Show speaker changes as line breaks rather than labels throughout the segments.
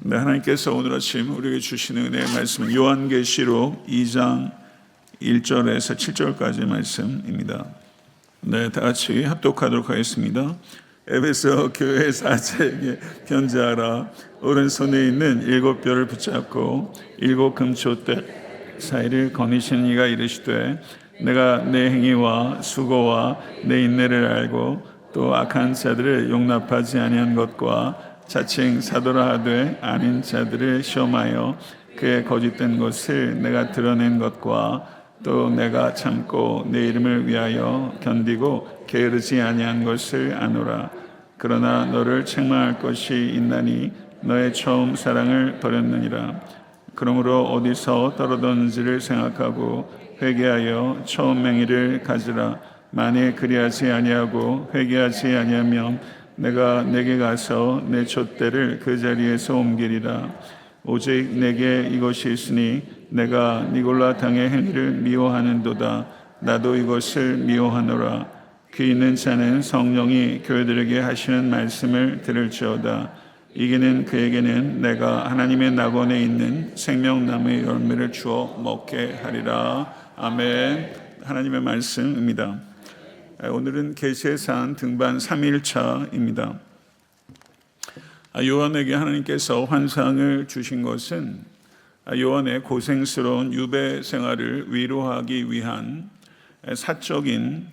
네, 하나님께서 오늘 아침 우리에게 주시는 은혜의 말씀은 요한계시록 2장 1절에서 7절까지 말씀입니다. 네, 다 같이 합독하도록 하겠습니다. 에베소 교회 사제에게 편지하라. 오른손에 있는 7뼈를 붙잡고 7 금초대 사이를 거니시는 이가 이르시되, 내가 내 행위와 수고와 내 인내를 알고 또 악한 자들을 용납하지 아니한 것과 자칭 사도라 하되 아닌 자들을 시험하여 그의 거짓된 것을 내가 드러낸 것과 또 내가 참고 내 이름을 위하여 견디고 게으르지 아니한 것을 아노라. 그러나 너를 책망할 것이 있나니 너의 처음 사랑을 버렸느니라. 그러므로 어디서 떨어졌는지를 생각하고 회개하여 처음 맹의를 가지라. 만일 그리하지 아니하고 회개하지 아니하면 내가 내게 가서 내 촛대를 그 자리에서 옮기리라. 오직 내게 이것이 있으니 내가 니골라 당의 행위를 미워하는도다. 나도 이것을 미워하노라. 귀 있는 자는 성령이 교회들에게 하시는 말씀을 들을지어다. 이기는 그에게는 내가 하나님의 낙원에 있는 생명나무의 열매를 주어 먹게 하리라. 아멘. 하나님의 말씀입니다. 오늘은 계시의 산 등반 3일차입니다. 요한에게 하나님께서 환상을 주신 것은 요한의 고생스러운 유배 생활을 위로하기 위한 사적인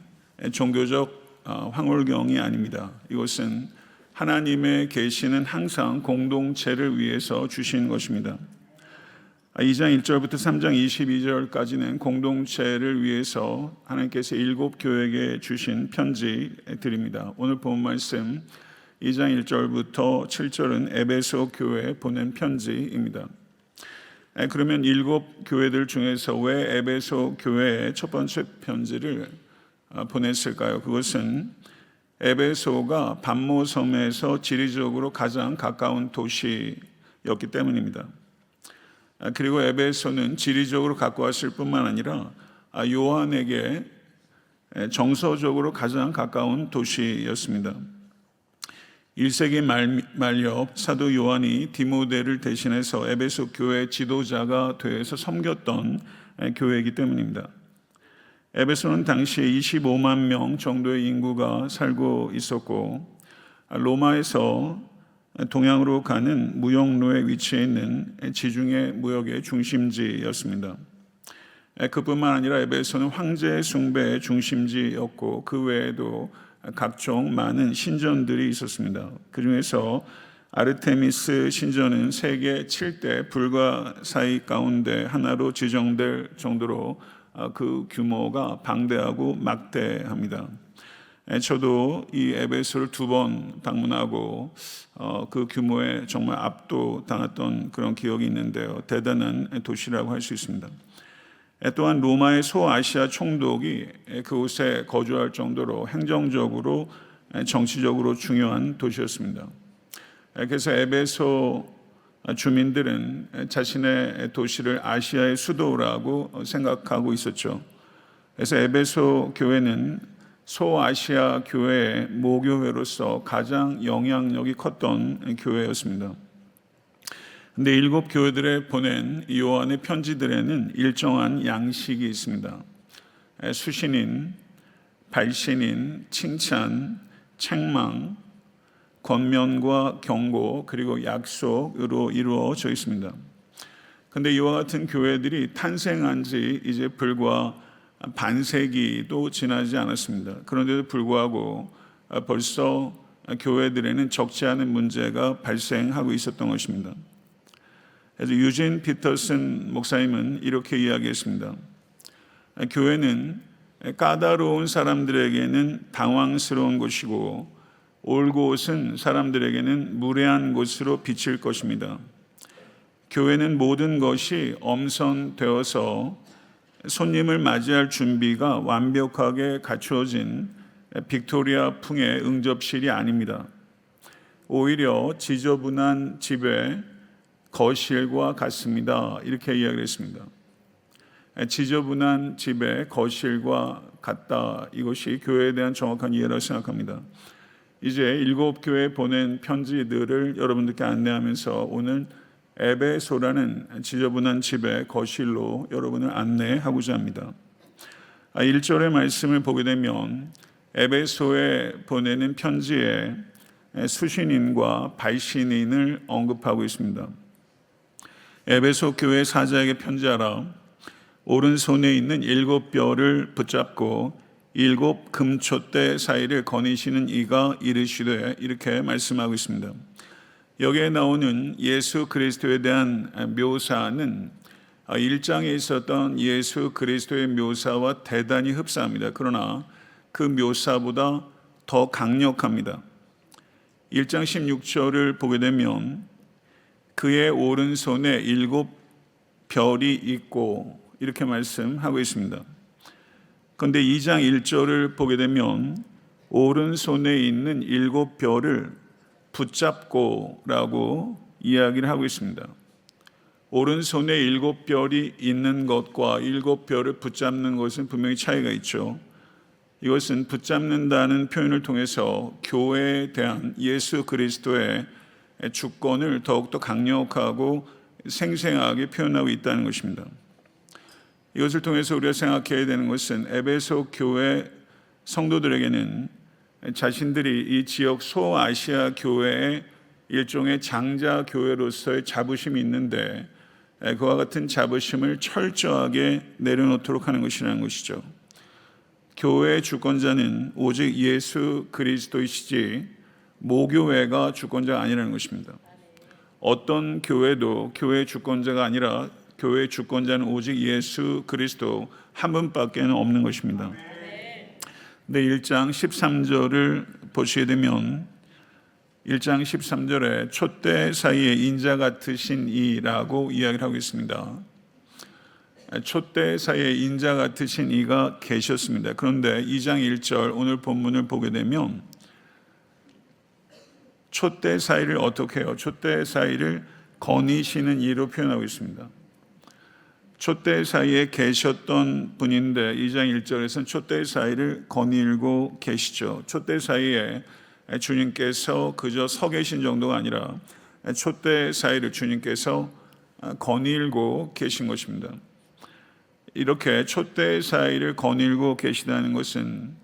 종교적 황홀경이 아닙니다. 이것은 하나님의 계시는 항상 공동체를 위해서 주신 것입니다. 2장 1절부터 3장 22절까지는 공동체를 위해서 하나님께서 7 교회에게 주신 편지들입니다. 오늘 본 말씀 2장 1절부터 7절은 에베소 교회에 보낸 편지입니다. 그러면 7 교회들 중에서 왜 에베소 교회에 첫 번째 편지를 보냈을까요? 그것은 에베소가 반모섬에서 지리적으로 가장 가까운 도시였기 때문입니다. 그리고 에베소는 지리적으로 가까웠을 뿐만 아니라 요한에게 정서적으로 가장 가까운 도시였습니다. 1세기 말엽 사도 요한이 디모데를 대신해서 에베소 교회 지도자가 되어서 섬겼던 교회이기 때문입니다. 에베소는 당시에 25만 명 정도의 인구가 살고 있었고, 로마에서 동양으로 가는 무역로에 위치해 있는 지중해 무역의 중심지였습니다. 그뿐만 아니라 에베소는 황제 숭배의 중심지였고, 그 외에도 각종 많은 신전들이 있었습니다. 그 중에서 아르테미스 신전은 세계 7대 불가사의 가운데 하나로 지정될 정도로 그 규모가 방대하고 막대합니다. 저도 이 에베소를 2번 방문하고 그 규모에 정말 압도당했던 그런 기억이 있는데요. 대단한 도시라고 할 수 있습니다. 또한 로마의 소아시아 총독이 그곳에 거주할 정도로 행정적으로 정치적으로 중요한 도시였습니다. 그래서 에베소 주민들은 자신의 도시를 아시아의 수도라고 생각하고 있었죠. 그래서 에베소 교회는 소아시아 교회의 모교회로서 가장 영향력이 컸던 교회였습니다. 그런데 7 교회들에 보낸 요한의 편지들에는 일정한 양식이 있습니다. 수신인, 발신인, 칭찬, 책망, 권면과 경고, 그리고 약속으로 이루어져 있습니다. 그런데 이와 같은 교회들이 탄생한 지 이제 불과 반세기도 지나지 않았습니다. 그런데도 불구하고 벌써 교회들에는 적지 않은 문제가 발생하고 있었던 것입니다. 그래서 유진 피터슨 목사님은 이렇게 이야기했습니다. 교회는 까다로운 사람들에게는 당황스러운 곳이고, 올곧은 사람들에게는 무례한 곳으로 비칠 것입니다. 교회는 모든 것이 엄선되어서 손님을 맞이할 준비가 완벽하게 갖추어진 빅토리아 풍의 응접실이 아닙니다. 오히려 지저분한 집의 거실과 같습니다. 이렇게 이야기를 했습니다. 지저분한 집의 거실과 같다. 이것이 교회에 대한 정확한 이해라고 생각합니다. 이제 7교회에 보낸 편지들을 여러분들께 안내하면서 오늘 에베소라는 지저분한 집의 거실로 여러분을 안내하고자 합니다. 1절의 말씀을 보게 되면 에베소에 보내는 편지에 수신인과 발신인을 언급하고 있습니다. 에베소 교회 사자에게 편지하라. 오른손에 있는 7뼈를 붙잡고 7 금촛대 사이를 거니시는 이가 이르시되, 이렇게 말씀하고 있습니다. 여기에 나오는 예수 그리스도에 대한 묘사는 1장에 있었던 예수 그리스도의 묘사와 대단히 흡사합니다. 그러나 그 묘사보다 더 강력합니다. 1장 16절을 보게 되면 그의 오른손에 7 별이 있고, 이렇게 말씀하고 있습니다. 그런데 2장 1절을 보게 되면 오른손에 있는 7 별을 붙잡고 라고 이야기를 하고 있습니다. 오른손에 7 별이 있는 것과 7 별을 붙잡는 것은 분명히 차이가 있죠. 이것은 붙잡는다는 표현을 통해서 교회에 대한 예수 그리스도의 주권을 더욱더 강력하고 생생하게 표현하고 있다는 것입니다. 이것을 통해서 우리가 생각해야 되는 것은 에베소 교회 성도들에게는 자신들이 이 지역 소아시아 교회의 일종의 장자 교회로서의 자부심이 있는데, 그와 같은 자부심을 철저하게 내려놓도록 하는 것이라는 것이죠. 교회의 주권자는 오직 예수 그리스도이시지 모교회가 주권자가 아니라는 것입니다. 어떤 교회도 교회의 주권자가 아니라 교회의 주권자는 오직 예수 그리스도 한 분밖에 없는 것입니다. 근데 1장 13절을 보시게 되면 1장 13절에 촛대 사이에 인자 같으신 이라고 이야기를 하고 있습니다. 촛대 사이에 인자 같으신 이가 계셨습니다. 그런데 2장 1절 오늘 본문을 보게 되면 촛대 사이를 어떻게 해요? 촛대 사이를 거니시는 이로 표현하고 있습니다. 촛대 사이에 계셨던 분인데 2장 1절에서는 촛대 사이를 거닐고 계시죠. 촛대 사이에 주님께서 그저 서 계신 정도가 아니라 촛대 사이를 주님께서 거닐고 계신 것입니다. 이렇게 촛대 사이를 거닐고 계시다는 것은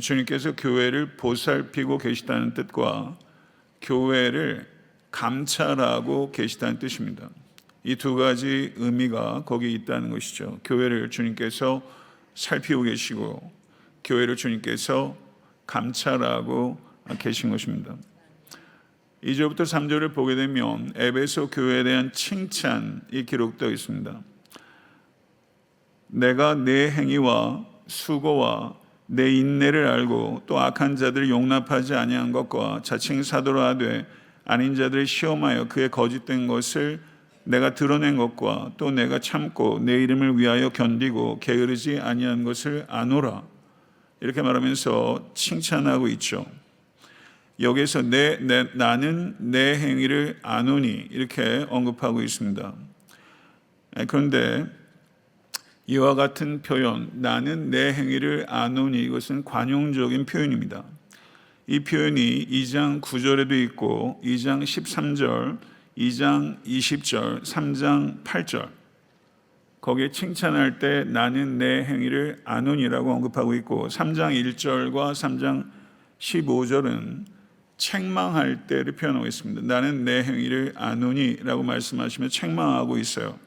주님께서 교회를 보살피고 계시다는 뜻과 교회를 감찰하고 계시다는 뜻입니다. 이 두 가지 의미가 거기 있다는 것이죠. 교회를 주님께서 살피고 계시고 교회를 주님께서 감찰하고 계신 것입니다. 2절부터 3절을 보게 되면 에베소 교회에 대한 칭찬이 기록되어 있습니다. 내가 내 행위와 수고와 내 인내를 알고 또 악한 자들을 용납하지 아니한 것과 자칭 사도로 하되 아닌 자들을 시험하여 그의 거짓된 것을 내가 드러낸 것과 또 내가 참고 내 이름을 위하여 견디고 게으르지 아니한 것을 아노라, 이렇게 말하면서 칭찬하고 있죠. 여기서 나는 내 행위를 아노니 이렇게 언급하고 있습니다. 그런데 이와 같은 표현, 나는 내 행위를 아노니, 이것은 관용적인 표현입니다. 이 표현이 2장 9절에도 있고 2장 13절, 2장 20절, 3장 8절 거기에 칭찬할 때 나는 내 행위를 아노니라고 언급하고 있고 3장 1절과 3장 15절은 책망할 때를 표현하고 있습니다. 나는 내 행위를 아노니라고 말씀하시며 책망하고 있어요.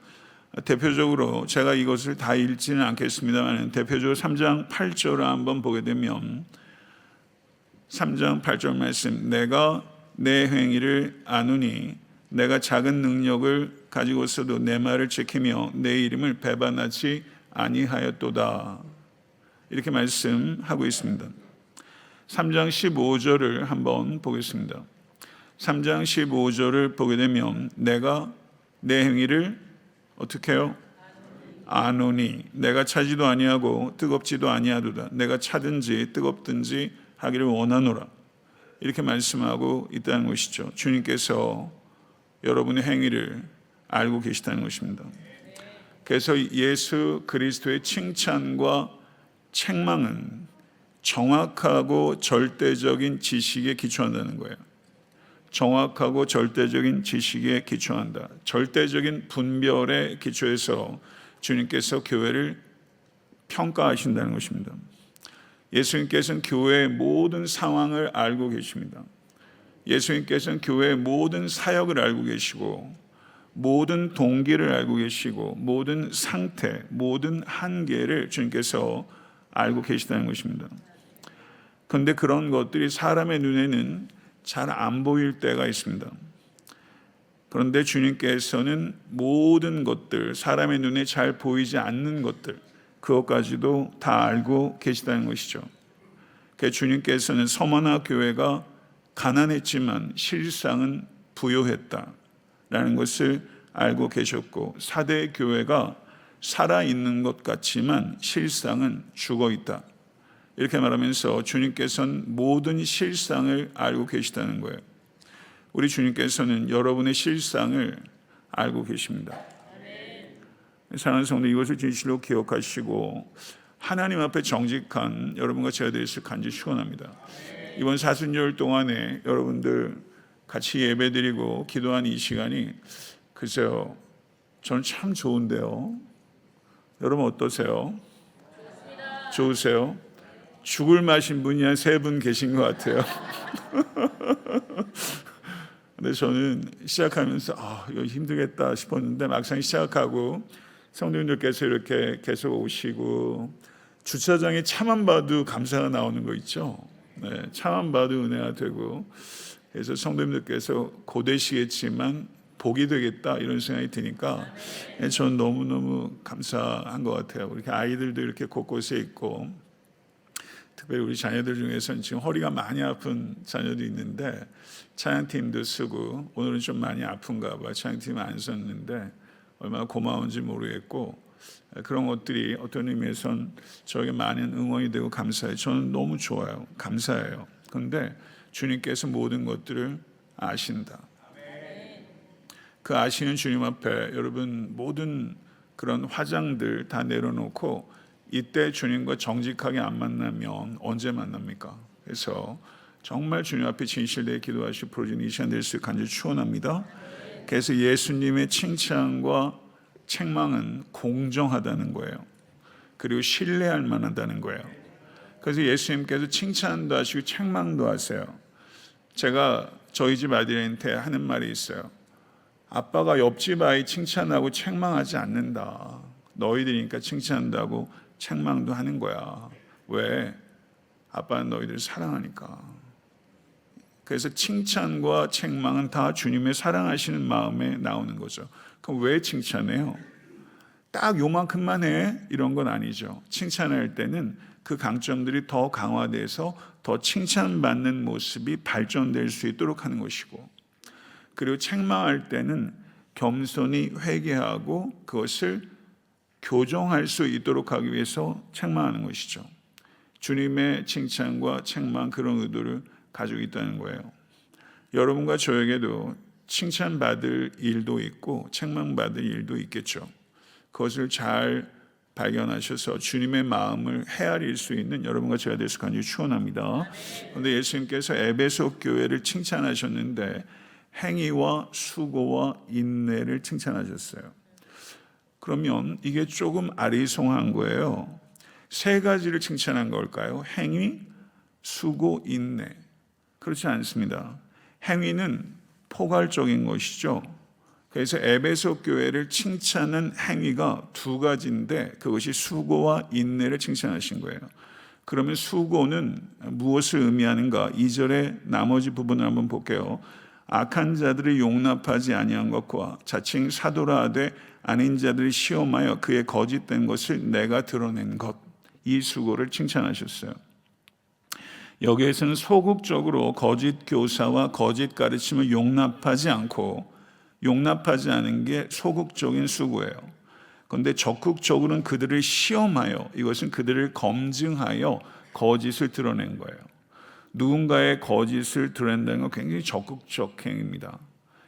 대표적으로 제가 이것을 다 읽지는 않겠습니다만 대표적으로 3장 8절을 한번 보게 되면 3장 8절 말씀, 내가 내 행위를 아노니 내가 작은 능력을 가지고서도 내 말을 지키며 내 이름을 배반하지 아니하였도다, 이렇게 말씀하고 있습니다. 3장 15절을 한번 보겠습니다. 3장 15절을 보게 되면 내가 내 행위를 어떻게 해요? 아노니 내가 차지도 아니하고 뜨겁지도 아니하도다, 내가 차든지 뜨겁든지 하기를 원하노라, 이렇게 말씀하고 있다는 것이죠. 주님께서 여러분의 행위를 알고 계시다는 것입니다. 그래서 예수 그리스도의 칭찬과 책망은 정확하고 절대적인 지식에 기초한다는 거예요. 정확하고 절대적인 지식에 기초한다. 절대적인 분별에 기초해서 주님께서 교회를 평가하신다는 것입니다. 예수님께서는 교회의 모든 상황을 알고 계십니다. 예수님께서는 교회의 모든 사역을 알고 계시고 모든 동기를 알고 계시고 모든 상태, 모든 한계를 주님께서 알고 계시다는 것입니다. 그런데 그런 것들이 사람의 눈에는 잘 안 보일 때가 있습니다. 그런데 주님께서는 모든 것들, 사람의 눈에 잘 보이지 않는 것들, 그것까지도 다 알고 계시다는 것이죠. 그래서 주님께서는 서머나 교회가 가난했지만 실상은 부요했다라는 것을 알고 계셨고, 사대 교회가 살아있는 것 같지만 실상은 죽어있다, 이렇게 말하면서 주님께서는 모든 실상을 알고 계시다는 거예요. 우리 주님께서는 여러분의 실상을 알고 계십니다. 사랑하는 성도, 이것을 진실로 기억하시고 하나님 앞에 정직한 여러분과 제가 될 수 있을 간절히 축원합니다. 이번 사순절 동안에 여러분들 같이 예배드리고 기도한 이 시간이 글쎄요, 저는 참 좋은데요. 여러분 어떠세요? 좋으세요? 죽을 마신 분이 한 3분 계신 것 같아요. 근데 저는 시작하면서 이거 힘들겠다 싶었는데 막상 시작하고 성도님들께서 이렇게 계속 오시고 주차장에 차만 봐도 감사가 나오는 거 있죠. 네, 차만 봐도 은혜가 되고, 그래서 성도님들께서 고되시겠지만 복이 되겠다 이런 생각이 드니까 저는 너무너무 감사한 것 같아요. 이렇게 아이들도 이렇게 곳곳에 있고, 특별히 우리 자녀들 중에서는 지금 허리가 많이 아픈 자녀도 있는데 찬양팀도 쓰고, 오늘은 좀 많이 아픈가 봐 찬양팀은 안 썼는데 얼마나 고마운지 모르겠고, 그런 것들이 어떤 의미에선 저에게 많은 응원이 되고 감사해요. 저는 너무 좋아요. 감사해요. 그런데 주님께서 모든 것들을 아신다. 그 아시는 주님 앞에 여러분 모든 그런 화장들 다 내려놓고 이때 주님과 정직하게 안 만나면 언제 만납니까? 그래서 정말 주님 앞에 진실되게 기도하시고 부르짖는 이 시간 될 수 있게 간절히 축원합니다. 그래서 예수님의 칭찬과 책망은 공정하다는 거예요. 그리고 신뢰할 만하다는 거예요. 그래서 예수님께서 칭찬도 하시고 책망도 하세요. 제가 저희 집 아들한테 하는 말이 있어요. 아빠가 옆집 아이 칭찬하고 책망하지 않는다. 너희들이니까 칭찬한다고 책망도 하는 거야. 왜? 아빠는 너희들을 사랑하니까. 그래서 칭찬과 책망은 다 주님의 사랑하시는 마음에 나오는 거죠. 그럼 왜 칭찬해요? 딱 요만큼만 해? 이런 건 아니죠. 칭찬할 때는 그 강점들이 더 강화돼서 더 칭찬받는 모습이 발전될 수 있도록 하는 것이고, 그리고 책망할 때는 겸손히 회개하고 그것을 교정할 수 있도록 하기 위해서 책망하는 것이죠. 주님의 칭찬과 책망, 그런 의도를 가지고 있다는 거예요. 여러분과 저에게도 칭찬받을 일도 있고 책망받을 일도 있겠죠. 그것을 잘 발견하셔서 주님의 마음을 헤아릴 수 있는 여러분과 제가 될 수 있게 간절히 축원합니다. 그런데 예수님께서 에베소 교회를 칭찬하셨는데 행위와 수고와 인내를 칭찬하셨어요. 그러면 이게 조금 아리송한 거예요. 3가지를 칭찬한 걸까요? 행위, 수고, 인내. 그렇지 않습니다. 행위는 포괄적인 것이죠. 그래서 에베소 교회를 칭찬한 행위가 2가지인데 그것이 수고와 인내를 칭찬하신 거예요. 그러면 수고는 무엇을 의미하는가? 2절의 나머지 부분을 한번 볼게요. 악한 자들을 용납하지 아니한 것과 자칭 사도라 하되 아닌 자들이 시험하여 그의 거짓된 것을 내가 드러낸 것, 이 수고를 칭찬하셨어요. 여기에서는 소극적으로 거짓 교사와 거짓 가르침을 용납하지 않는 게 소극적인 수고예요. 그런데 적극적으로는 그들을 시험하여, 이것은 그들을 검증하여 거짓을 드러낸 거예요. 누군가의 거짓을 드러낸다는 건 굉장히 적극적 행위입니다.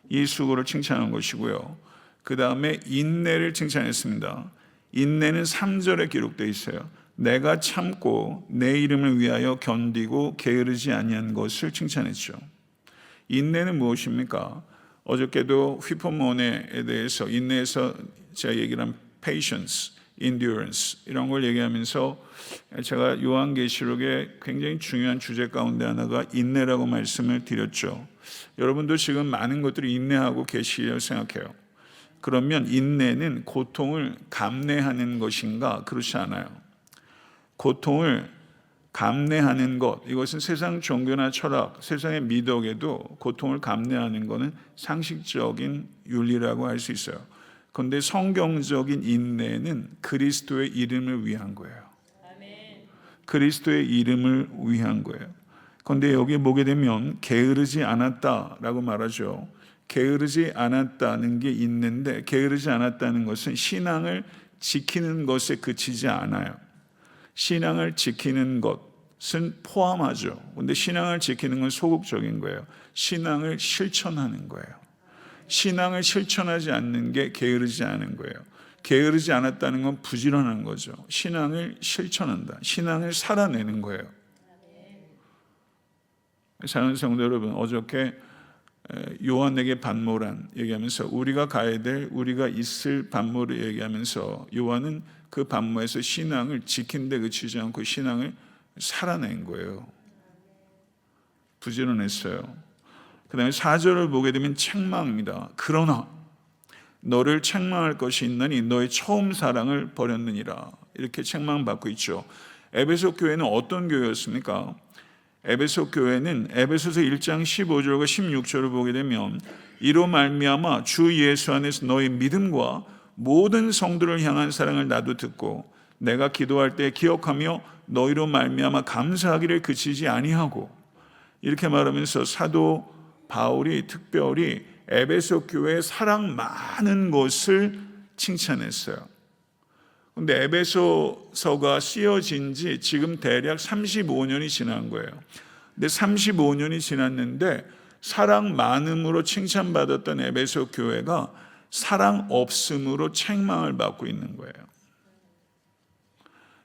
이 수고를 칭찬한 것이고요. 그 다음에 인내를 칭찬했습니다. 인내는 3절에 기록되어 있어요. 내가 참고 내 이름을 위하여 견디고 게으르지 아니한 것을 칭찬했죠. 인내는 무엇입니까? 어저께도 휘포모네에 대해서 인내에서 제가 얘기를 한 patience, endurance 이런 걸 얘기하면서 제가 요한계시록의 굉장히 중요한 주제 가운데 하나가 인내라고 말씀을 드렸죠. 여러분도 지금 많은 것들이 인내하고 계시리라고 생각해요. 그러면 인내는 고통을 감내하는 것인가? 그렇지 않아요. 고통을 감내하는 것, 이것은 세상 종교나 철학, 세상의 미덕에도 고통을 감내하는 것은 상식적인 윤리라고 할 수 있어요. 그런데 성경적인 인내는 그리스도의 이름을 위한 거예요. 그리스도의 이름을 위한 거예요. 그런데 여기 보게 되면 게으르지 않았다라고 말하죠. 게으르지 않았다는 게 있는데, 게으르지 않았다는 것은 신앙을 지키는 것에 그치지 않아요. 신앙을 지키는 것은 포함하죠. 그런데 신앙을 지키는 건 소극적인 거예요. 신앙을 실천하는 거예요. 신앙을 실천하지 않는 게 게으르지 않은 거예요. 게으르지 않았다는 건 부지런한 거죠. 신앙을 실천한다. 신앙을 살아내는 거예요. 사랑하는 성도 여러분, 어저께 요한에게 반모란 얘기하면서 우리가 가야 될, 우리가 있을 반모를 얘기하면서 요한은 그 반모에서 신앙을 지킨 데 그치지 않고 신앙을 살아낸 거예요. 부지런했어요. 그 다음에 4절을 보게 되면 책망입니다. 그러나 너를 책망할 것이 있나니 너의 처음 사랑을 버렸느니라. 이렇게 책망받고 있죠. 에베소 교회는 어떤 교회였습니까? 에베소 교회는 에베소서 1장 15절과 16절을 보게 되면 이로 말미암아 주 예수 안에서 너의 믿음과 모든 성도를 향한 사랑을 나도 듣고 내가 기도할 때 기억하며 너희로 말미암아 감사하기를 그치지 아니하고, 이렇게 말하면서 사도 바울이 특별히 에베소 교회의 사랑 많은 것을 칭찬했어요. 그런데 에베소서가 쓰여진 지 지금 대략 35년이 지난 거예요. 근데 35년이 지났는데 사랑 많음으로 칭찬받았던 에베소 교회가 사랑 없음으로 책망을 받고 있는 거예요.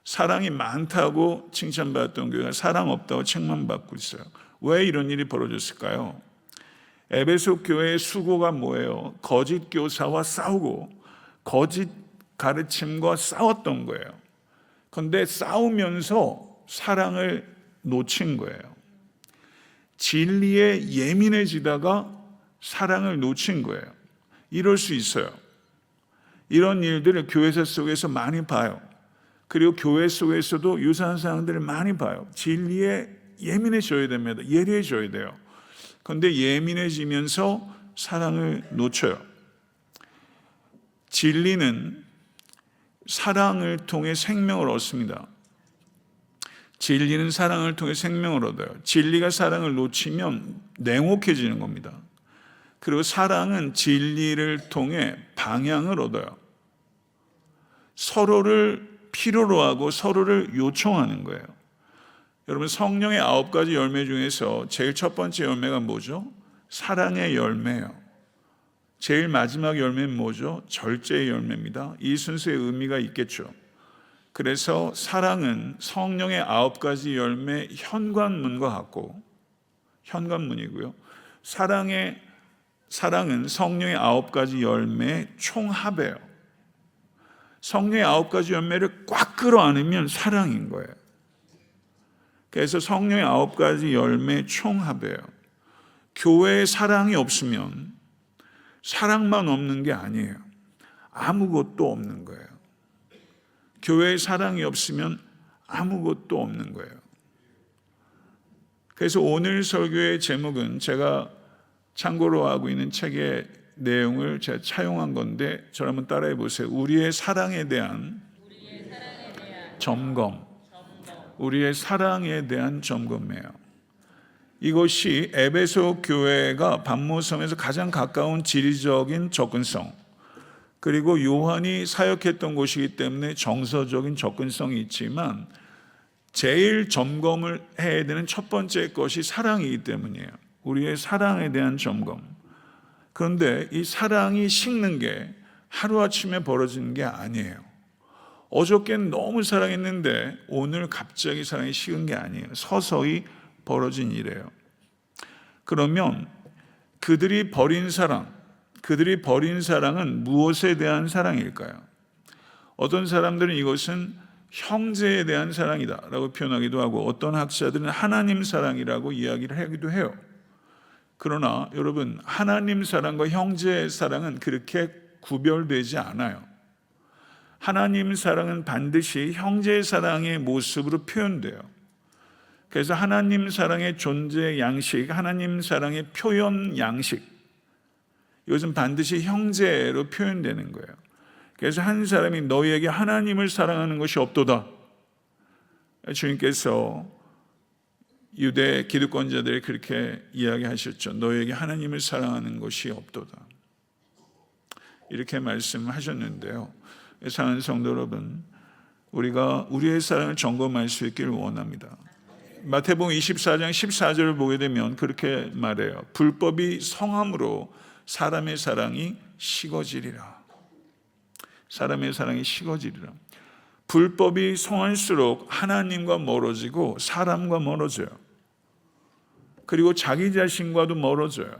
사랑이 많다고 칭찬받았던 교회가 사랑 없다고 책망받고 있어요. 왜 이런 일이 벌어졌을까요? 에베소 교회의 수고가 뭐예요? 거짓 교사와 싸우고 거짓 가르침과 싸웠던 거예요. 그런데 싸우면서 사랑을 놓친 거예요. 진리에 예민해지다가 사랑을 놓친 거예요. 이럴 수 있어요. 이런 일들을 교회사 속에서 많이 봐요. 그리고 교회 속에서도 유사한 사람들을 많이 봐요. 진리에 예민해져야 됩니다. 예리해져야 돼요. 그런데 예민해지면서 사랑을 놓쳐요. 진리는 사랑을 통해 생명을 얻습니다. 진리는 사랑을 통해 생명을 얻어요. 진리가 사랑을 놓치면 냉혹해지는 겁니다. 그리고 사랑은 진리를 통해 방향을 얻어요. 서로를 필요로 하고 서로를 요청하는 거예요. 여러분, 성령의 9가지 열매 중에서 제일 첫 번째 열매가 뭐죠? 사랑의 열매예요. 제일 마지막 열매는 뭐죠? 절제의 열매입니다. 이 순서의 의미가 있겠죠. 그래서 사랑은 성령의 9가지 열매 현관문과 같고, 현관문이고요. 사랑은 성령의 9가지 열매의 총합이에요. 성령의 9가지 열매를 꽉 끌어안으면 사랑인 거예요. 그래서 성령의 9가지 열매의 총합이에요. 교회에 사랑이 없으면 사랑만 없는 게 아니에요. 아무것도 없는 거예요. 교회에 사랑이 없으면 아무것도 없는 거예요. 그래서 오늘 설교의 제목은 제가 참고로 하고 있는 책의 내용을 제가 차용한 건데, 저를 한번 따라해 보세요. 우리의 사랑에 대한 점검. 우리의 사랑에 대한 점검이에요. 이것이 에베소 교회가 반모섬에서 가장 가까운 지리적인 접근성, 그리고 요한이 사역했던 곳이기 때문에 정서적인 접근성이 있지만 제일 점검을 해야 되는 첫 번째 것이 사랑이기 때문이에요. 우리의 사랑에 대한 점검. 그런데 이 사랑이 식는 게 하루아침에 벌어지는 게 아니에요. 어저께는 너무 사랑했는데 오늘 갑자기 사랑이 식은 게 아니에요. 서서히 벌어진 일이에요. 그러면 그들이 버린 사랑은 무엇에 대한 사랑일까요? 어떤 사람들은 이것은 형제에 대한 사랑이다 라고 표현하기도 하고, 어떤 학자들은 하나님 사랑이라고 이야기를 하기도 해요. 그러나 여러분, 하나님 사랑과 형제의 사랑은 그렇게 구별되지 않아요. 하나님 사랑은 반드시 형제의 사랑의 모습으로 표현돼요. 그래서 하나님 사랑의 존재 양식, 하나님 사랑의 표현 양식, 이것은 반드시 형제로 표현되는 거예요. 그래서 한 사람이 너희에게 하나님을 사랑하는 것이 없도다, 주님께서 유대 기득권자들이 그렇게 이야기하셨죠. 너희에게 하나님을 사랑하는 것이 없도다, 이렇게 말씀하셨는데요. 사랑하는 성도 여러분, 우리가 우리의 사랑을 점검할 수 있기를 원합니다. 마태복음 24장 14절을 보게 되면 그렇게 말해요. 불법이 성함으로 사람의 사랑이 식어지리라. 사람의 사랑이 식어지리라. 불법이 성할수록 하나님과 멀어지고 사람과 멀어져요. 그리고 자기 자신과도 멀어져요.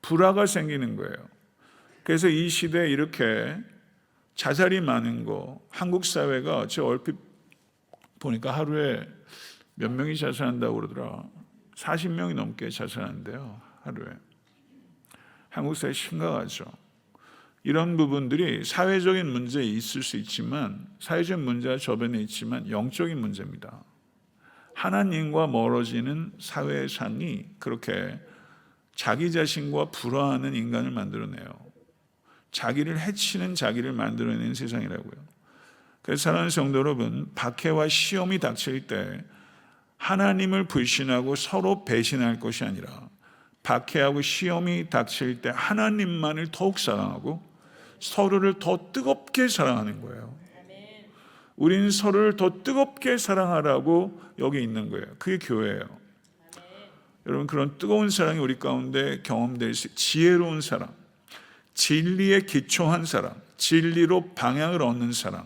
불화가 생기는 거예요. 그래서 이 시대에 이렇게 자살이 많은 거, 한국 사회가 저 얼핏 보니까 하루에 몇 명이 자살한다고 그러더라. 40명이 넘게 자살한대요, 하루에. 한국 사회 심각하죠. 이런 부분들이 사회적인 문제에 있을 수 있지만, 사회적인 문제와 저변에 있지만 영적인 문제입니다. 하나님과 멀어지는 사회상이 그렇게 자기 자신과 불화하는 인간을 만들어내요. 자기를 해치는 자기를 만들어내는 세상이라고요. 그래서 사랑하는 성도 여러분, 박해와 시험이 닥칠 때 하나님을 불신하고 서로 배신할 것이 아니라, 박해하고 시험이 닥칠 때 하나님만을 더욱 사랑하고 서로를 더 뜨겁게 사랑하는 거예요. 우리는 서로를 더 뜨겁게 사랑하라고 여기 있는 거예요. 그게 교회예요. 여러분, 그런 뜨거운 사랑이 우리 가운데 경험될 수, 지혜로운 사랑, 진리에 기초한 사랑, 진리로 방향을 얻는 사랑,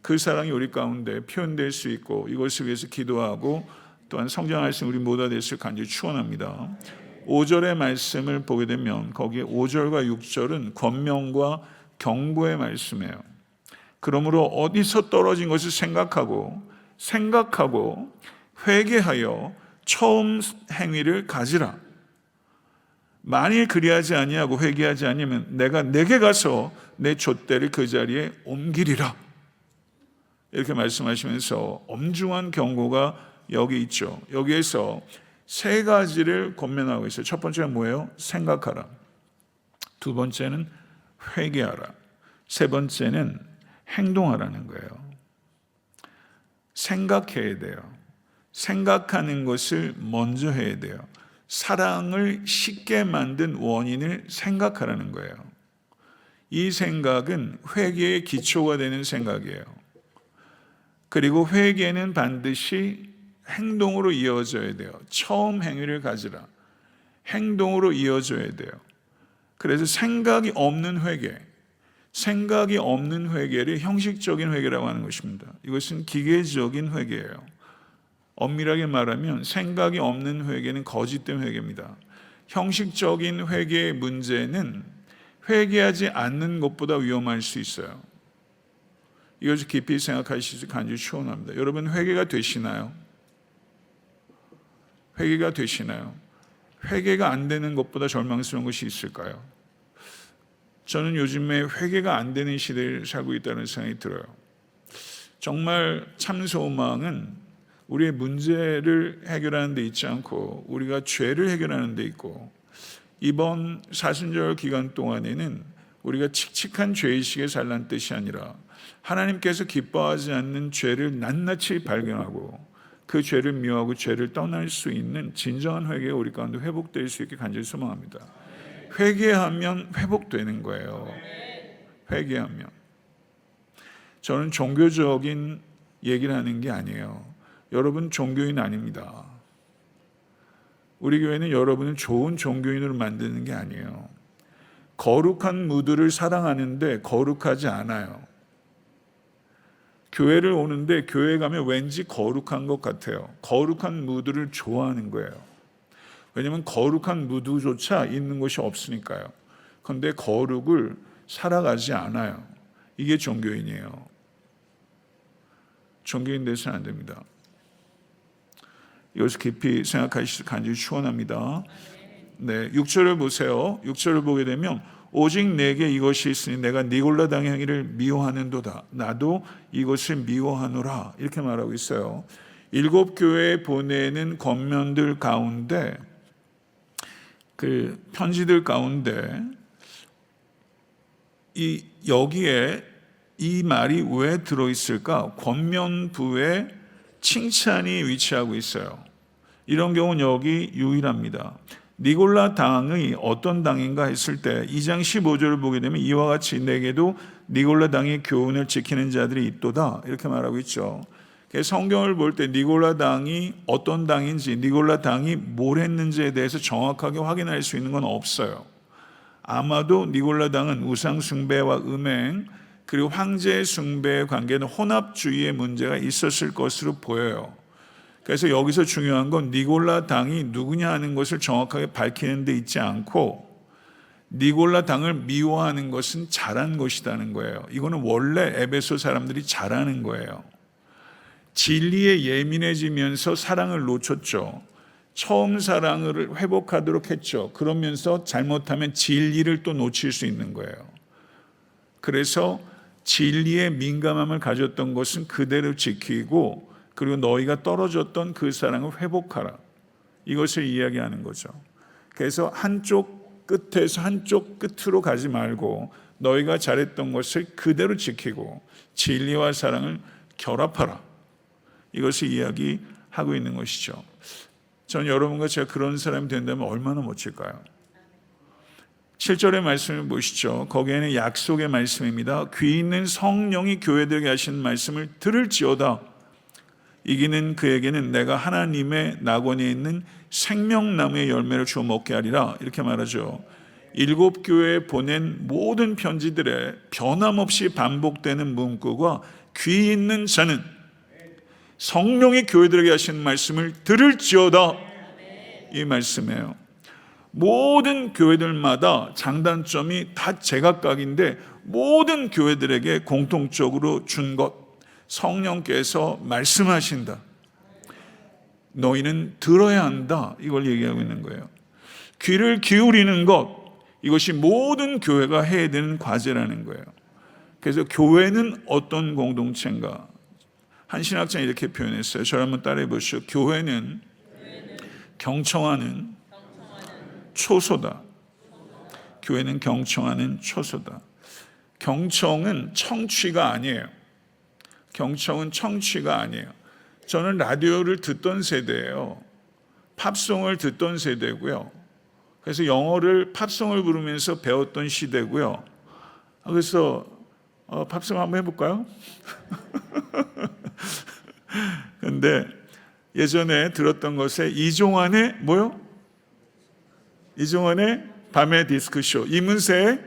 그 사랑이 우리 가운데 표현될 수 있고, 이것을 위해서 기도하고 또한 성장할 수 있는 우리 모두가 될 수 있을 간절히 축원합니다. 5절의 말씀을 보게 되면 거기에 5절과 6절은 권면과 경고의 말씀이에요. 그러므로 어디서 떨어진 것을 생각하고 회개하여 처음 행위를 가지라. 만일 그리하지 아니하고 회개하지 아니하면 내가 내게 가서 내 촛대를 그 자리에 옮기리라. 이렇게 말씀하시면서 엄중한 경고가 여기 있죠. 여기에서 세 가지를 권면하고 있어요. 첫 번째는 뭐예요? 생각하라. 두 번째는 회개하라. 세 번째는 행동하라는 거예요. 생각해야 돼요. 생각하는 것을 먼저 해야 돼요. 사랑을 식게 만든 원인을 생각하라는 거예요. 이 생각은 회개의 기초가 되는 생각이에요. 그리고 회개는 반드시 행동으로 이어져야 돼요. 처음 행위를 가지라. 행동으로 이어져야 돼요. 그래서 생각이 없는 회개를 형식적인 회개라고 하는 것입니다. 이것은 기계적인 회개예요. 엄밀하게 말하면 생각이 없는 회개는 거짓된 회개입니다. 형식적인 회개의 문제는 회개하지 않는 것보다 위험할 수 있어요. 이것을 깊이 생각하시기 간절히 축원합니다. 여러분, 회개가 되시나요? 회개가 되시나요? 회개가 안 되는 것보다 절망스러운 것이 있을까요? 저는 요즘에 회개가 안 되는 시대를 살고 있다는 생각이 들어요. 정말 참 소망은 우리의 문제를 해결하는 데 있지 않고 우리가 죄를 해결하는 데 있고, 이번 사순절 기간 동안에는 우리가 칙칙한 죄의식에 살란 뜻이 아니라 하나님께서 기뻐하지 않는 죄를 낱낱이 발견하고 그 죄를 미워하고 죄를 떠날 수 있는 진정한 회개가 우리 가운데 회복될 수 있게 간절히 소망합니다. 회개하면 회복되는 거예요. 회개하면. 저는 종교적인 얘기를 하는 게 아니에요. 여러분 종교인 아닙니다. 우리 교회는 여러분을 좋은 종교인으로 만드는 게 아니에요. 거룩한 무드를 사랑하는데 거룩하지 않아요. 교회를 오는데 교회 가면 왠지 거룩한 것 같아요. 거룩한 무드를 좋아하는 거예요. 왜냐하면 거룩한 무드조차 있는 곳이 없으니까요. 그런데 거룩을 살아가지 않아요. 이게 종교인이에요. 종교인 돼서는 안 됩니다. 이것을 깊이 생각하시길 간절히 축원합니다. 네, 6절을 보세요. 6절을 보게 되면 오직 내게 이것이 있으니 내가 니골라당의 행위를 미워하는도다. 나도 이것을 미워하노라. 이렇게 말하고 있어요. 7교회에 보내는 권면들 가운데 그 편지들 가운데 여기에 이 말이 왜 들어있을까? 권면부에 칭찬이 위치하고 있어요. 이런 경우는 여기 유일합니다. 니골라 당이 어떤 당인가 했을 때 2장 15절을 보게 되면 이와 같이 내게도 니골라 당의 교훈을 지키는 자들이 있도다 이렇게 말하고 있죠. 성경을 볼 때 니골라 당이 어떤 당인지 니골라 당이 뭘 했는지에 대해서 정확하게 확인할 수 있는 건 없어요. 아마도 니골라 당은 우상 숭배와 음행 그리고 황제 숭배의 관계는 혼합주의의 문제가 있었을 것으로 보여요. 그래서 여기서 중요한 건 니골라 당이 누구냐 하는 것을 정확하게 밝히는 데 있지 않고 니골라 당을 미워하는 것은 잘한 것이라는 거예요. 이거는 원래 에베소 사람들이 잘하는 거예요. 진리에 예민해지면서 사랑을 놓쳤죠. 처음 사랑을 회복하도록 했죠. 그러면서 잘못하면 진리를 또 놓칠 수 있는 거예요. 그래서 진리에 민감함을 가졌던 것은 그대로 지키고 그리고 너희가 떨어졌던 그 사랑을 회복하라. 이것을 이야기하는 거죠. 그래서 한쪽 끝에서 한쪽 끝으로 가지 말고 너희가 잘했던 것을 그대로 지키고 진리와 사랑을 결합하라. 이것을 이야기하고 있는 것이죠. 전 여러분과 제가 그런 사람이 된다면 얼마나 멋질까요? 7절의 말씀을 보시죠. 거기에는 약속의 말씀입니다. 귀 있는 성령이 교회들에게 하시는 말씀을 들을지어다. 이기는 그에게는 내가 하나님의 낙원에 있는 생명나무의 열매를 주어 먹게 하리라. 이렇게 말하죠. 7교회에 보낸 모든 편지들에 변함없이 반복되는 문구가 귀 있는 자는 성령이 교회들에게 하시는 말씀을 들을지어다. 이 말씀이에요. 모든 교회들마다 장단점이 다 제각각인데 모든 교회들에게 공통적으로 준 것, 성령께서 말씀하신다. 너희는 들어야 한다. 이걸 얘기하고 있는 거예요. 귀를 기울이는 것, 이것이 모든 교회가 해야 되는 과제라는 거예요. 그래서 교회는 어떤 공동체인가? 한 신학자는 이렇게 표현했어요. 저를 한번 따라해 보시죠. 교회는 경청하는 초소다. 교회는 경청하는 초소다. 경청은 청취가 아니에요. 경청은 청취가 아니에요. 저는 라디오를 듣던 세대예요. 팝송을 듣던 세대고요. 그래서 영어를 팝송을 부르면서 배웠던 시대고요. 그래서 팝송 한번 해볼까요? 근데 예전에 들었던 것에 이종환의 뭐요? 이종환의 밤의 디스크쇼, 이문세의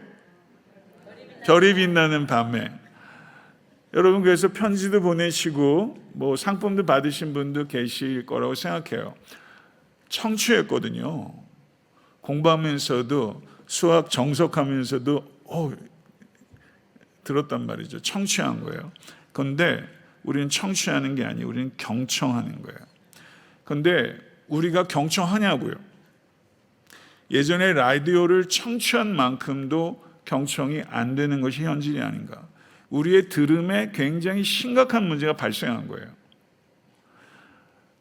별이 빛나는 밤에. 여러분 그래서 편지도 보내시고 뭐 상품도 받으신 분도 계실 거라고 생각해요. 청취했거든요. 공부하면서도 수학 정석하면서도 들었단 말이죠. 청취한 거예요. 그런데 우리는 청취하는 게 아니에요. 우리는 경청하는 거예요. 그런데 우리가 경청하냐고요. 예전에 라디오를 청취한 만큼도 경청이 안 되는 것이 현실이 아닌가. 우리의 들음에 굉장히 심각한 문제가 발생한 거예요.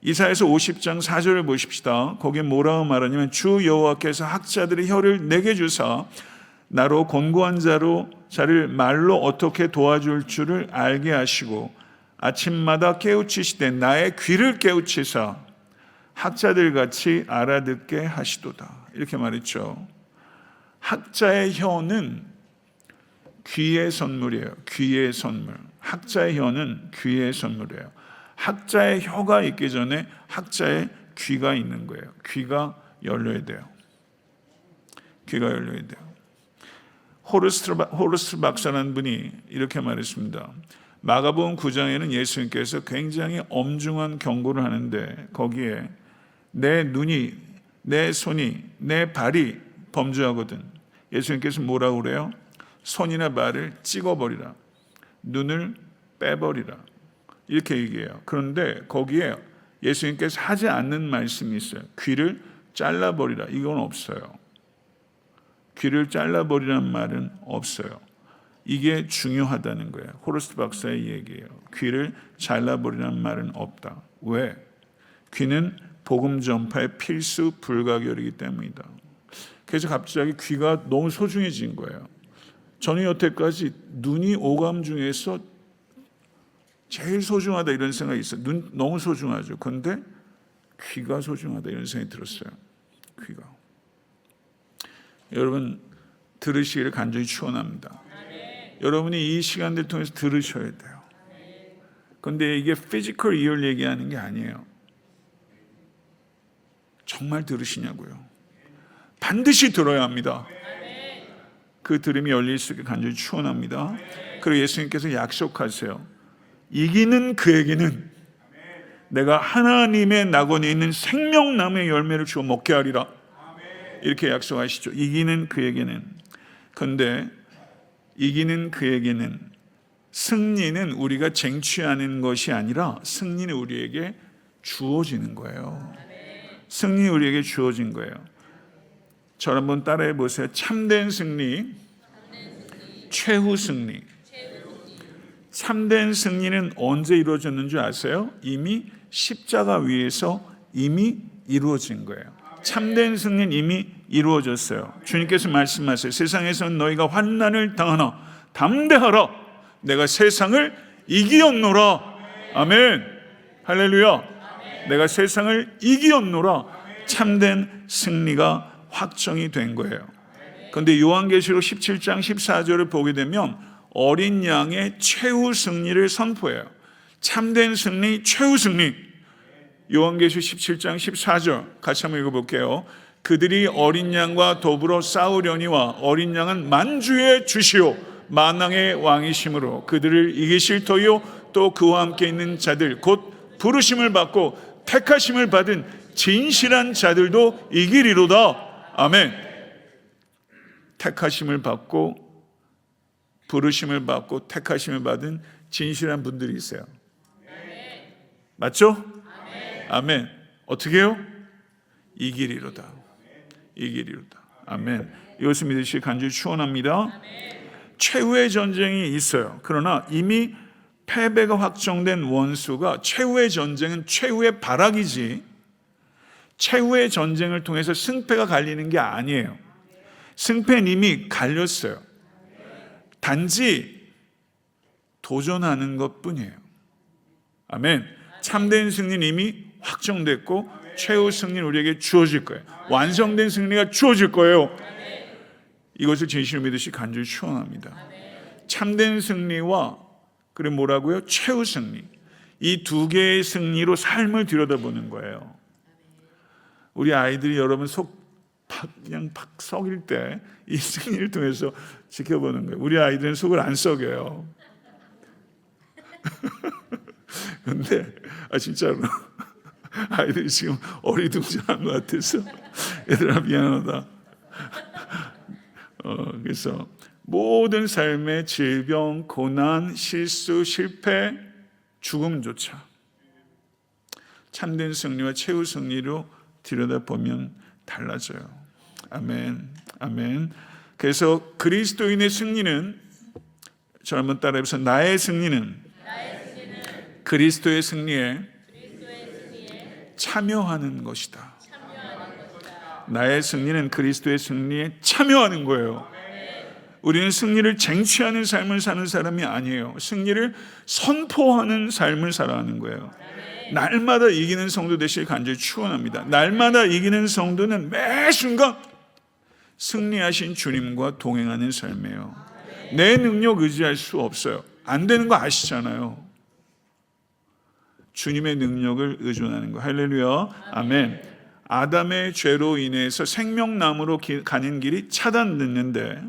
이사야서 50장 4절을 보십시다. 거기에 뭐라고 말하냐면 주 여호와께서 학자들의 혀를 내게 주사 나로 곤고한 자를 말로 어떻게 도와줄 줄을 알게 하시고 아침마다 깨우치시되 나의 귀를 깨우치사 학자들 같이 알아듣게 하시도다. 이렇게 말했죠. 학자의 혀는 귀의 선물이에요. 귀의 선물. 학자의 혀는 귀의 선물이에요. 학자의 혀가 있기 전에 학자의 귀가 있는 거예요. 귀가 열려야 돼요. 귀가 열려야 돼요. 호르스트 박사라는 분이 이렇게 말했습니다. 마가복음 9장에는 예수님께서 굉장히 엄중한 경고를 하는데 거기에 내 눈이, 내 손이, 내 발이 범죄하거든 예수님께서 뭐라고 그래요? 손이나 발을 찍어버리라, 눈을 빼버리라, 이렇게 얘기해요. 그런데 거기에 예수님께서 하지 않는 말씀이 있어요. 귀를 잘라버리라, 이건 없어요. 귀를 잘라버리라는 말은 없어요. 이게 중요하다는 거예요. 호르스트 박사의 얘기예요. 귀를 잘라버리라는 말은 없다. 왜? 귀는 복음 전파의 필수 불가결이기 때문이다. 그래서 갑자기 귀가 너무 소중해진 거예요. 저는 여태까지 눈이 오감 중에서 제일 소중하다 이런 생각이 있어요. 눈 너무 소중하죠. 그런데 귀가 소중하다 이런 생각이 들었어요. 귀가. 여러분 들으시기를 간절히 축원합니다. 여러분이 이 시간들 통해서 들으셔야 돼요. 그런데 이게 피지컬 이어를 얘기하는 게 아니에요. 정말 들으시냐고요. 반드시 들어야 합니다. 그 들음이 열릴 수 있게 간절히 축원합니다. 그리고 예수님께서 약속하세요. 이기는 그에게는 내가 하나님의 낙원에 있는 생명나무의 열매를 주어 먹게 하리라. 이렇게 약속하시죠. 이기는 그에게는. 그런데 이기는 그에게는 승리는 우리가 쟁취하는 것이 아니라 승리는 우리에게 주어지는 거예요. 승리 우리에게 주어진 거예요. 저를 한번 따라해 보세요. 참된 승리, 최후 승리. 참된 승리는 언제 이루어졌는 줄 아세요? 이미 십자가 위에서 이미 이루어진 거예요. 참된 승리는 이미 이루어졌어요. 주님께서 말씀하세요. 세상에서는 너희가 환난을 당하나 담대하라. 내가 세상을 이기었노라. 아멘. 할렐루야. 내가 세상을 이기었노라. 참된 승리가 확정이 된 거예요. 그런데 요한계시록 17장 14절을 보게 되면 어린 양의 최후 승리를 선포해요. 참된 승리, 최후 승리. 요한계시록 17장 14절 같이 한번 읽어볼게요. 그들이 어린 양과 더불어 싸우려니와 어린 양은 만주의 주시오 만왕의 왕이심으로 그들을 이기실 터이요 또 그와 함께 있는 자들 곧 부르심을 받고 택하심을 받은 진실한 자들도 이기리로다. 아멘. 택하심을 받고 부르심을 받고 택하심을 받은 진실한 분들이 있어요. 맞죠? 아멘. 어떻게 해요? 이기리로다. 이기리로다. 아멘. 이것을 믿으시기 간절히 축원합니다. 최후의 전쟁이 있어요. 그러나 이미 패배가 확정된 원수가 최후의 전쟁은 최후의 발악이지 최후의 전쟁을 통해서 승패가 갈리는 게 아니에요. 승패는 이미 갈렸어요. 단지 도전하는 것뿐이에요. 아멘. 참된 승리는 이미 확정됐고 최후 승리는 우리에게 주어질 거예요. 완성된 승리가 주어질 거예요. 이것을 진실로 믿으시 간절히 축원합니다. 참된 승리와 그리고 뭐라고요? 최후 승리. 이 두 개의 승리로 삶을 들여다보는 거예요. 우리 아이들이 여러분 그냥 팍 썩일 때 이 승리를 통해서 지켜보는 거예요. 우리 아이들은 속을 안 썩여요. 그런데 진짜로 아이들이 지금 어리둥절한 것 같아서 얘들아 미안하다. 그래서 모든 삶의 질병, 고난, 실수, 실패, 죽음조차 참된 승리와 최후 승리로 들여다보면 달라져요. 아멘. 아멘. 그래서 그리스도인의 승리는 저 한번 따라해보세요. 나의 승리는 그리스도의 승리에 참여하는 것이다. 나의 승리는 그리스도의 승리에 참여하는 거예요. 우리는 승리를 쟁취하는 삶을 사는 사람이 아니에요. 승리를 선포하는 삶을 살아가는 거예요. 날마다 이기는 성도 되시길 간절히 축원합니다. 날마다 이기는 성도는 매 순간 승리하신 주님과 동행하는 삶이에요. 내 능력 의지할 수 없어요. 안 되는 거 아시잖아요. 주님의 능력을 의존하는 거. 할렐루야. 아멘. 아담의 죄로 인해서 생명나무로 가는 길이 차단됐는데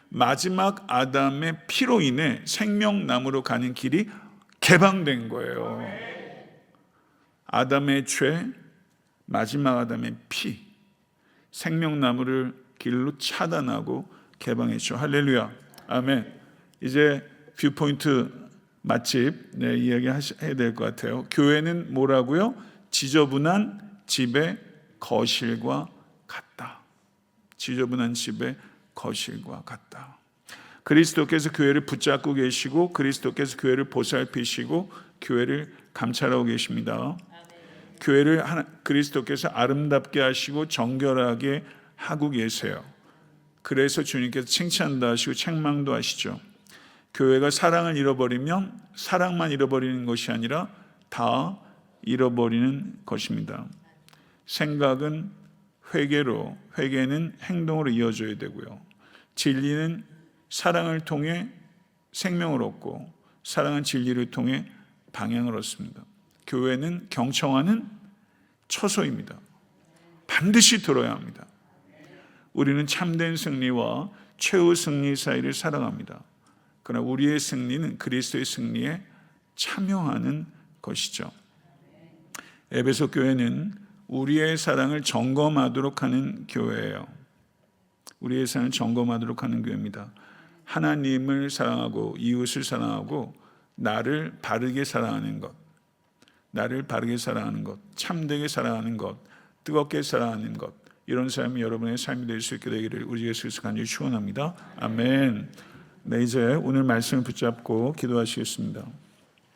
마지막 아담의 피로 인해 생명나무로 가는 길이 개방된 거예요. 아담의 죄, 마지막 아담의 피, 생명나무를 길로 차단하고 개방했죠. 할렐루야. 아멘. 이제 뷰포인트 맛집 이야기 해야 될 것 같아요. 교회는 뭐라고요? 지저분한 집의 거실과 같다. 지저분한 집의 거실과 같다. 그리스도께서 교회를 붙잡고 계시고 그리스도께서 교회를 보살피시고 교회를 감찰하고 계십니다. 교회를 그리스도께서 아름답게 하시고 정결하게 하고 계세요. 그래서 주님께서 칭찬도 하시고 책망도 하시죠. 교회가 사랑을 잃어버리면 사랑만 잃어버리는 것이 아니라 다 잃어버리는 것입니다. 생각은 회개로, 회개는 행동으로 이어져야 되고요. 진리는 사랑을 통해 생명을 얻고 사랑은 진리를 통해 방향을 얻습니다. 교회는 경청하는 처소입니다. 반드시 들어야 합니다. 우리는 참된 승리와 최후 승리 사이를 살아갑니다. 그러나 우리의 승리는 그리스도의 승리에 참여하는 것이죠. 에베소 교회는 우리의 사랑을 점검하도록 하는 교회예요. 우리의 사랑을 점검하도록 하는 교회입니다. 하나님을 사랑하고 이웃을 사랑하고 나를 바르게 사랑하는 것, 나를 바르게 사랑하는 것, 참되게 사랑하는 것, 뜨겁게 사랑하는 것, 이런 삶이 여러분의 삶이 될 수 있게 되기를 우리 예수 그리스도 간절히 축원합니다. 아멘. 네, 이제 오늘 말씀을 붙잡고 기도하시겠습니다.